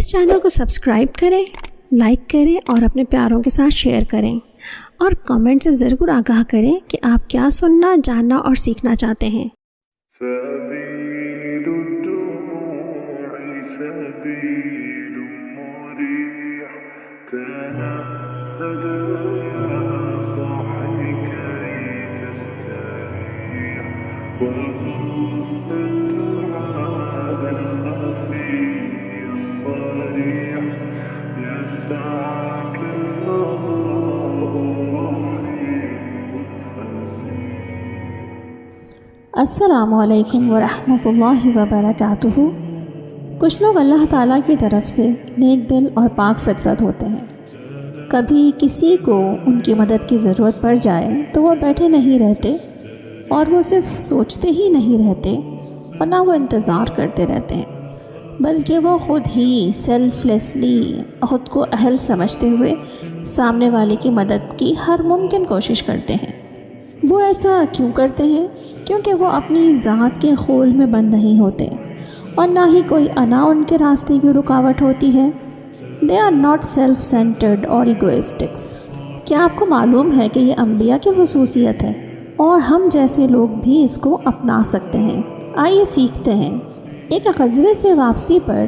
اس channel کو subscribe کریں، like کریں اور اپنے پیاروں کے ساتھ شیئر کریں، اور کامنٹ سے ضرور آگاہ کریں کہ آپ کیا سننا، جاننا اور سیکھنا چاہتے ہیں۔ سبيل الدموع سبيل مريح تنهد يا صاحي كي تستريح وقل الدعاء الخفي الصريح يسعك الله رحيم فسيح۔ السلام علیکم ورحمۃ اللہ وبرکاتہ۔ کچھ لوگ اللہ تعالیٰ کی طرف سے نیک دل اور پاک فطرت ہوتے ہیں۔ کبھی کسی کو ان کی مدد کی ضرورت پڑ جائے تو وہ بیٹھے نہیں رہتے، اور وہ صرف سوچتے ہی نہیں رہتے اور نہ وہ انتظار کرتے رہتے ہیں، بلکہ وہ خود ہی سیلف لیسلی خود کو اہل سمجھتے ہوئے سامنے والے کی مدد کی ہر ممکن کوشش کرتے ہیں۔ وہ ایسا کیوں کرتے ہیں؟ کیونکہ وہ اپنی ذات کے خول میں بند نہیں ہوتے، اور نہ ہی کوئی انا ان کے راستے کی رکاوٹ ہوتی ہے۔ They are not self centred اور ایگوئسٹکس۔ کیا آپ کو معلوم ہے کہ یہ انبیاء کی خصوصیت ہے، اور ہم جیسے لوگ بھی اس کو اپنا سکتے ہیں؟ آئیے سیکھتے ہیں۔ ایک غزوے سے واپسی پر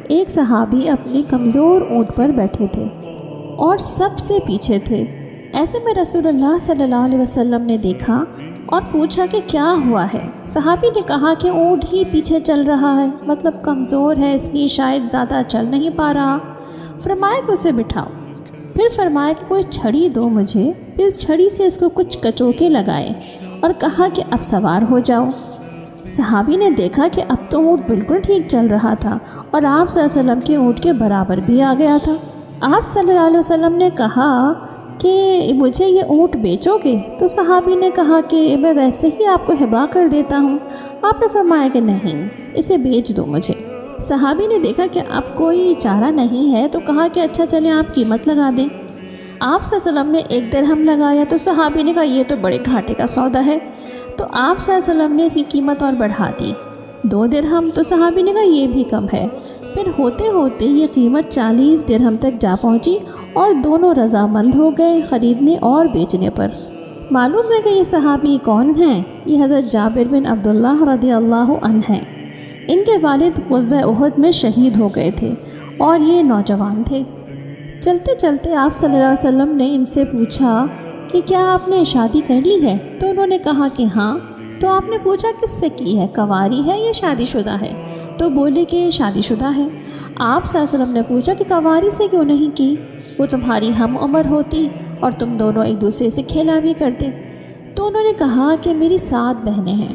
ایک صحابی اپنے کمزور اونٹ پر بیٹھے تھے اور سب سے پیچھے تھے۔ ایسے میں رسول اللہ صلی اللہ علیہ وسلم نے دیکھا اور پوچھا کہ کیا ہوا ہے؟ صحابی نے کہا کہ اونٹ ہی پیچھے چل رہا ہے، مطلب کمزور ہے، اس لیے شاید زیادہ چل نہیں پا رہا۔ فرمایا کہ اسے بٹھاؤ۔ پھر فرمایا کہ کوئی چھڑی دو مجھے، پھر اس چھڑی سے اس کو کچھ کچوکے لگائے اور کہا کہ اب سوار ہو جاؤ۔ صحابی نے دیکھا کہ اب تو اونٹ بالکل ٹھیک چل رہا تھا، اور آپ صلی اللہ علیہ وسلم کے اونٹ کے برابر بھی آ گیا تھا۔ آپ صلی اللہ علیہ وسلم نے کہا کہ مجھے یہ اونٹ بیچو گے؟ تو صحابی نے کہا کہ میں ویسے ہی آپ کو ہبا کر دیتا ہوں۔ آپ نے فرمایا کہ نہیں، اسے بیچ دو مجھے۔ صحابی نے دیکھا کہ اب کوئی چارہ نہیں ہے تو کہا کہ اچھا چلیں آپ قیمت لگا دیں۔ آپ صلی اللہ علیہ وسلم نے 1 درہم لگایا تو صحابی نے کہا یہ تو بڑے گھاٹے کا سودا ہے، تو آپ صلی اللہ علیہ وسلم نے اس کی قیمت اور بڑھا دی 2 درہم، تو صحابی نے کہا یہ بھی کم ہے۔ پھر ہوتے ہوتے یہ قیمت 40 درہم تک جا پہنچی، اور دونوں رضامند ہو گئے خریدنے اور بیچنے پر۔ معلوم ہے کہ یہ صحابی کون ہیں؟ یہ حضرت جابر بن عبداللہ رضی اللہ عنہ ہیں۔ ان کے والد غزوہ احد میں شہید ہو گئے تھے، اور یہ نوجوان تھے۔ چلتے چلتے آپ صلی اللہ علیہ وسلم نے ان سے پوچھا کہ کیا آپ نے شادی کر لی ہے؟ تو انہوں نے کہا کہ ہاں۔ تو آپ نے پوچھا کس سے کی ہے، کنواری ہے یا شادی شدہ ہے؟ تو بولے کہ شادی شدہ ہے۔ آپ صلی اللہ علیہ وسلم نے پوچھا کہ کنواری سے کیوں نہیں کی؟ وہ تمہاری ہم عمر ہوتی اور تم دونوں ایک دوسرے سے کھیلا بھی کرتے۔ تو انہوں نے کہا کہ میری 7 بہنیں ہیں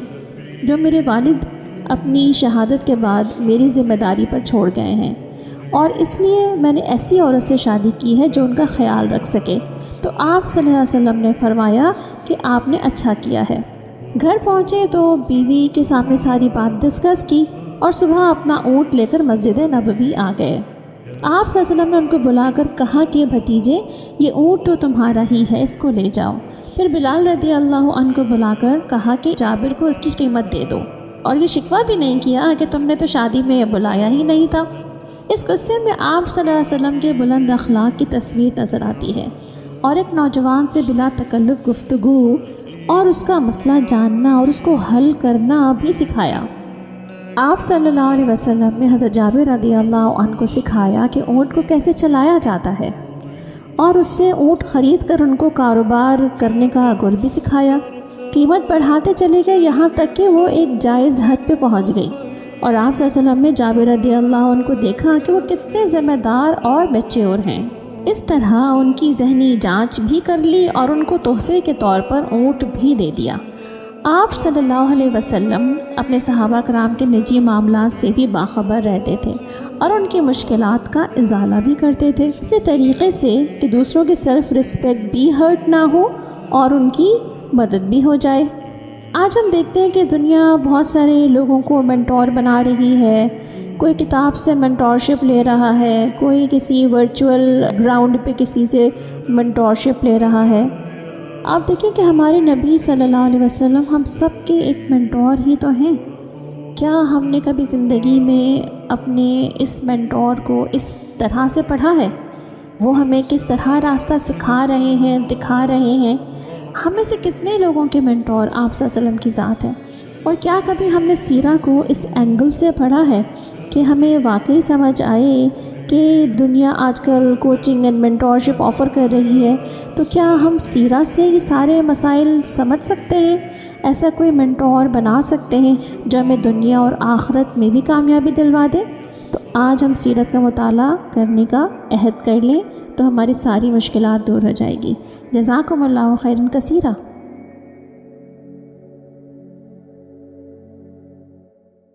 جو میرے والد اپنی شہادت کے بعد میری ذمہ داری پر چھوڑ گئے ہیں، اور اس لیے میں نے ایسی عورت سے شادی کی ہے جو ان کا خیال رکھ سکے۔ تو آپ صلی اللہ علیہ وسلم نے فرمایا کہ آپ نے اچھا کیا ہے۔ گھر پہنچے تو بیوی کے سامنے ساری بات ڈسکس کی، اور صبح اپنا اونٹ لے کر مسجد نبوی آ گئے۔ آپ صلی اللہ علیہ وسلم نے ان کو بلا کر کہا کہ بھتیجے، یہ اونٹ تو تمہارا ہی ہے، اس کو لے جاؤ۔ پھر بلال رضی اللہ عنہ کو بلا کر کہا کہ جابر کو اس کی قیمت دے دو، اور یہ شکوہ بھی نہیں کیا کہ تم نے تو شادی میں بلایا ہی نہیں تھا۔ اس قصے میں آپ صلی اللہ علیہ وسلم کے بلند اخلاق کی تصویر نظر آتی ہے، اور ایک نوجوان سے بلا تکلف گفتگو اور اس کا مسئلہ جاننا اور اس کو حل کرنا بھی سکھایا۔ آپ صلی اللہ علیہ وسلم نے حضرت جابر رضی اللہ عنہ کو سکھایا کہ اونٹ کو کیسے چلایا جاتا ہے، اور اس سے اونٹ خرید کر ان کو کاروبار کرنے کا گر بھی سکھایا۔ قیمت بڑھاتے چلے گئے یہاں تک کہ وہ ایک جائز حد پہ پہنچ گئی، اور آپ صلی اللہ علیہ وسلم نے جابر رضی اللہ عنہ کو دیکھا کہ وہ کتنے ذمہ دار اور میچور ہیں۔ اس طرح ان کی ذہنی جانچ بھی کر لی اور ان کو تحفے کے طور پر اونٹ بھی دے دیا۔ آپ صلی اللہ علیہ وسلم اپنے صحابہ کرام کے نجی معاملات سے بھی باخبر رہتے تھے، اور ان کی مشکلات کا ازالہ بھی کرتے تھے، اسی طریقے سے کہ دوسروں کی سیلف رسپیکٹ بھی ہرٹ نہ ہو اور ان کی مدد بھی ہو جائے۔ آج ہم دیکھتے ہیں کہ دنیا بہت سارے لوگوں کو مینٹور بنا رہی ہے، کوئی کتاب سے مینٹورشپ لے رہا ہے، کوئی کسی ورچوئل گراؤنڈ پہ کسی سے مینٹورشپ لے رہا ہے۔ آپ دیکھیں کہ ہمارے نبی صلی اللہ علیہ وسلم ہم سب کے ایک مینٹور ہی تو ہیں۔ کیا ہم نے کبھی زندگی میں اپنے اس مینٹور کو اس طرح سے پڑھا ہے؟ وہ ہمیں کس طرح راستہ سکھا رہے ہیں، دکھا رہے ہیں؟ ہمیں سے کتنے لوگوں کے مینٹور آپ صلی اللہ علیہ وسلم کی ذات ہے؟ اور کیا کبھی ہم نے سیرہ کو اس اینگل سے پڑھا ہے کہ ہمیں واقعی سمجھ آئے کہ دنیا آج کل کوچنگ اینڈ مینٹورشپ آفر کر رہی ہے، تو کیا ہم سیرہ سے یہ سارے مسائل سمجھ سکتے ہیں؟ ایسا کوئی مینٹور بنا سکتے ہیں جو ہمیں دنیا اور آخرت میں بھی کامیابی دلوا دے؟ تو آج ہم سیرت کا مطالعہ کرنے کا عہد کر لیں تو ہماری ساری مشکلات دور ہو جائے گی۔ جزاکم اللہ خیرا کثیرا۔